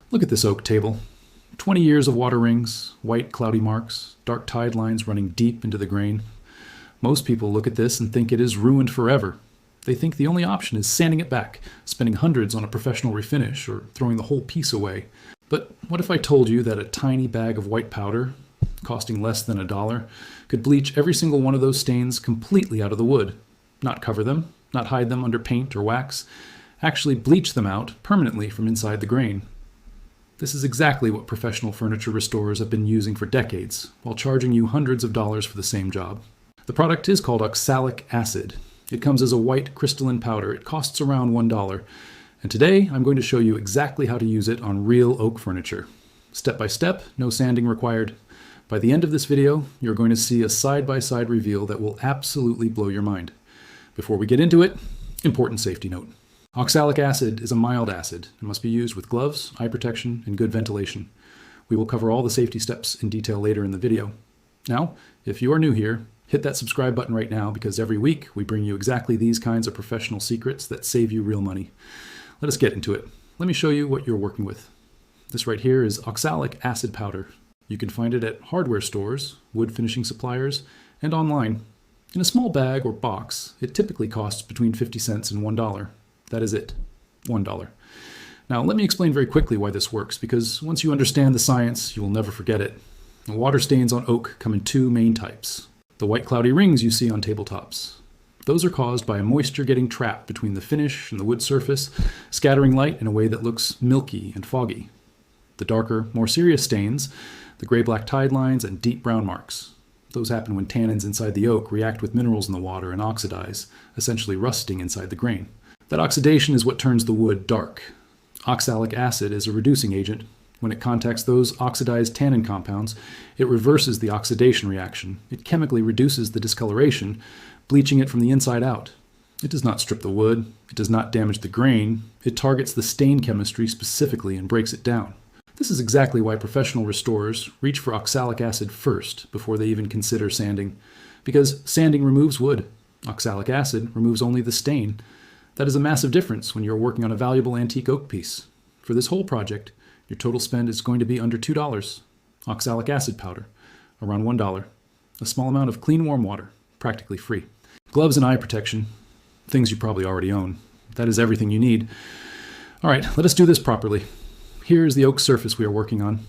Look at this oak table. 20 years of water rings, white cloudy marks, dark tide lines running deep into the grain. Most people look at this and think it is ruined forever. They think the only option is sanding it back, spending hundreds on a professional refinish, or throwing the whole piece away. But what if I told you that a tiny bag of white powder, costing less than $1, could bleach every single one of those stains completely out of the wood? Not cover them, not hide them under paint or wax, actually bleach them out permanently from inside the grain. This is exactly what professional furniture restorers have been using for decades, while charging you hundreds of dollars for the same job. The product is called oxalic acid. It comes as a white crystalline powder. It costs around $1. And today I'm going to show you exactly how to use it on real oak furniture. Step by step, no sanding required. By the end of this video, you're going to see a side-by-side reveal that will absolutely blow your mind. Before we get into it, important safety note. Oxalic acid is a mild acid and must be used with gloves, eye protection, and good ventilation. We will cover all the safety steps in detail later in the video. Now, if you are new here, hit that subscribe button right now because every week we bring you exactly these kinds of professional secrets that save you real money. Let us get into it. Let me show you what you're working with. This right here is oxalic acid powder. You can find it at hardware stores, wood finishing suppliers, and online. In a small bag or box, it typically costs between 50 cents and $1. That is it, $1. Now let me explain very quickly why this works, because once you understand the science, you will never forget it. The water stains on oak come in two main types. The white cloudy rings you see on tabletops. Those are caused by moisture getting trapped between the finish and the wood surface, scattering light in a way that looks milky and foggy. The darker, more serious stains, the gray-black tide lines and deep brown marks. Those happen when tannins inside the oak react with minerals in the water and oxidize, essentially rusting inside the grain. That oxidation is what turns the wood dark. Oxalic acid is a reducing agent. When it contacts those oxidized tannin compounds, it reverses the oxidation reaction. It chemically reduces the discoloration, bleaching it from the inside out. It does not strip the wood. It does not damage the grain. It targets the stain chemistry specifically and breaks it down. This is exactly why professional restorers reach for oxalic acid first before they even consider sanding. Because sanding removes wood. Oxalic acid removes only the stain. That is a massive difference when you're working on a valuable antique oak piece. For this whole project, your total spend is going to be under $2. Oxalic acid powder, around $1. A small amount of clean warm water, practically free. Gloves and eye protection, things you probably already own. That is everything you need. All right, let us do this properly. Here is the oak surface we are working on.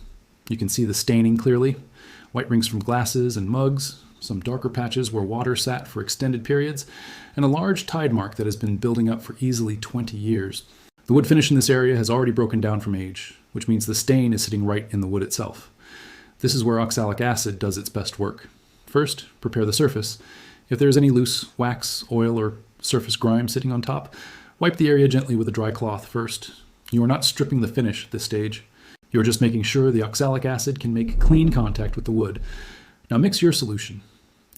You can see the staining clearly. White rings from glasses and mugs, some darker patches where water sat for extended periods, and a large tide mark that has been building up for easily 20 years. The wood finish in this area has already broken down from age, which means the stain is sitting right in the wood itself. This is where oxalic acid does its best work. First, prepare the surface. If there is any loose wax, oil, or surface grime sitting on top, wipe the area gently with a dry cloth first. You are not stripping the finish at this stage. You are just making sure the oxalic acid can make clean contact with the wood. Now mix your solution.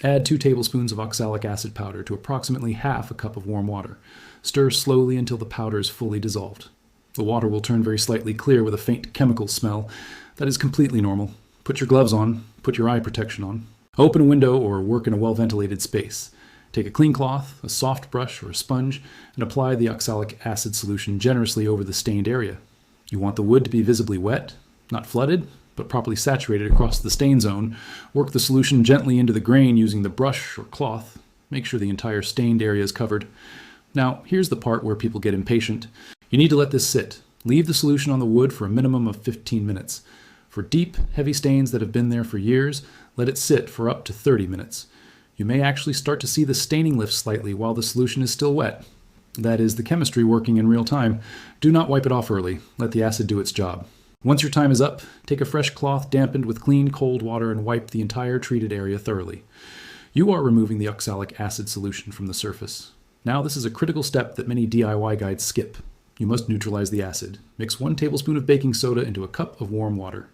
Add 2 tablespoons of oxalic acid powder to approximately half a cup of warm water. Stir slowly until the powder is fully dissolved. The water will turn very slightly clear with a faint chemical smell. That is completely normal. Put your gloves on. Put your eye protection on. Open a window or work in a well-ventilated space. Take a clean cloth, a soft brush, or a sponge, and apply the oxalic acid solution generously over the stained area. You want the wood to be visibly wet, not flooded, but properly saturated across the stain zone. Work the solution gently into the grain using the brush or cloth. Make sure the entire stained area is covered. Now, here's the part where people get impatient. You need to let this sit. Leave the solution on the wood for a minimum of 15 minutes. For deep, heavy stains that have been there for years, let it sit for up to 30 minutes. You may actually start to see the staining lift slightly while the solution is still wet. That is the chemistry working in real time. Do not wipe it off early. Let the acid do its job. Once your time is up, take a fresh cloth dampened with clean, cold water and wipe the entire treated area thoroughly. You are removing the oxalic acid solution from the surface. Now this is a critical step that many DIY guides skip. You must neutralize the acid. Mix 1 tablespoon of baking soda into a cup of warm water.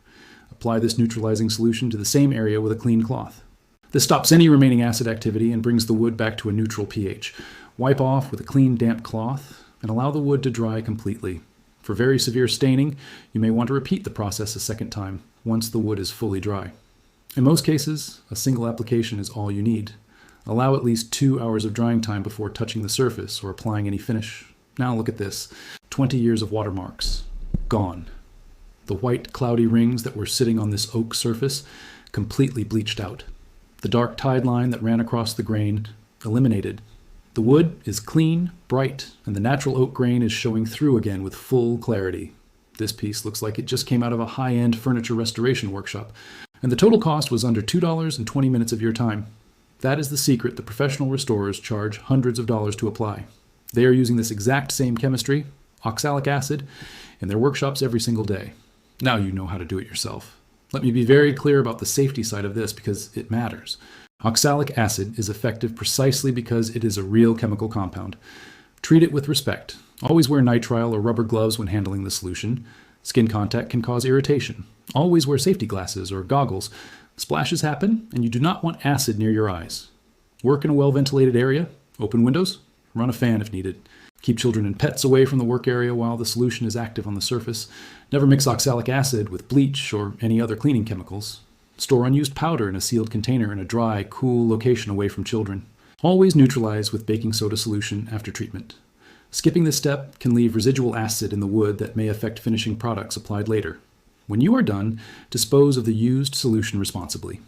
Apply this neutralizing solution to the same area with a clean cloth. This stops any remaining acid activity and brings the wood back to a neutral pH. Wipe off with a clean, damp cloth and allow the wood to dry completely. For very severe staining, you may want to repeat the process a second time once the wood is fully dry. In most cases, a single application is all you need. Allow at least 2 hours of drying time before touching the surface or applying any finish. Now look at this. 20 years of watermarks. Gone. The white, cloudy rings that were sitting on this oak surface completely bleached out. The dark tide line that ran across the grain eliminated. The wood is clean, bright, and the natural oak grain is showing through again with full clarity. This piece looks like it just came out of a high-end furniture restoration workshop, and the total cost was under $2 and 20 minutes of your time. That is the secret that professional restorers charge hundreds of dollars to apply. They are using this exact same chemistry, oxalic acid, in their workshops every single day. Now you know how to do it yourself. Let me be very clear about the safety side of this because it matters. Oxalic acid is effective precisely because it is a real chemical compound. Treat it with respect. Always wear nitrile or rubber gloves when handling the solution. Skin contact can cause irritation. Always wear safety glasses or goggles. Splashes happen, and you do not want acid near your eyes. Work in a well-ventilated area. Open windows. Run a fan if needed. Keep children and pets away from the work area while the solution is active on the surface. Never mix oxalic acid with bleach or any other cleaning chemicals. Store unused powder in a sealed container in a dry, cool location away from children. Always neutralize with baking soda solution after treatment. Skipping this step can leave residual acid in the wood that may affect finishing products applied later. When you are done, dispose of the used solution responsibly.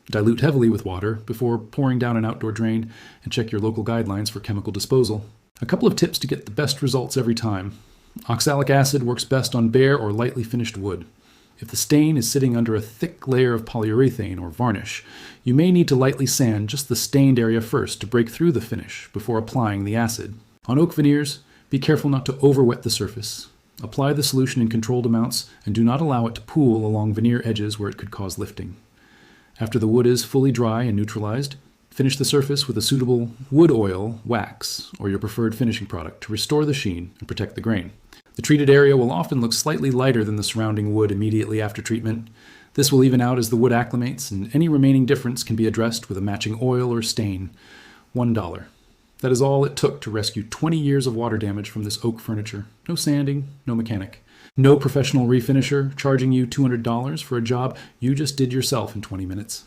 Dilute heavily with water before pouring down an outdoor drain, and check your local guidelines for chemical disposal. A couple of tips to get the best results every time. Oxalic acid works best on bare or lightly finished wood. If the stain is sitting under a thick layer of polyurethane or varnish, you may need to lightly sand just the stained area first to break through the finish before applying the acid. On oak veneers, be careful not to overwet the surface. Apply the solution in controlled amounts and do not allow it to pool along veneer edges where it could cause lifting. After the wood is fully dry and neutralized, finish the surface with a suitable wood oil, wax, or your preferred finishing product to restore the sheen and protect the grain. The treated area will often look slightly lighter than the surrounding wood immediately after treatment. This will even out as the wood acclimates, and any remaining difference can be addressed with a matching oil or stain. $1. That is all it took to rescue 20 years of water damage from this oak furniture. No sanding, no mechanic. No professional refinisher charging you $200 for a job you just did yourself in 20 minutes.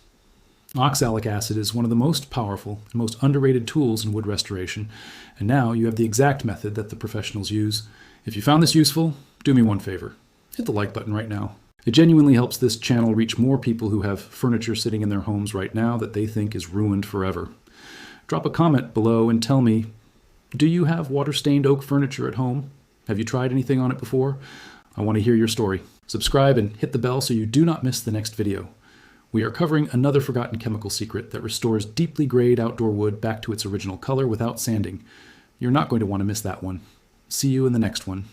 Oxalic acid is one of the most powerful and most underrated tools in wood restoration, and now you have the exact method that the professionals use. If you found this useful, do me one favor. Hit the like button right now. It genuinely helps this channel reach more people who have furniture sitting in their homes right now that they think is ruined forever. Drop a comment below and tell me, do you have water-stained oak furniture at home? Have you tried anything on it before? I want to hear your story. Subscribe and hit the bell so you do not miss the next video. We are covering another forgotten chemical secret that restores deeply grayed outdoor wood back to its original color without sanding. You're not going to want to miss that one. See you in the next one.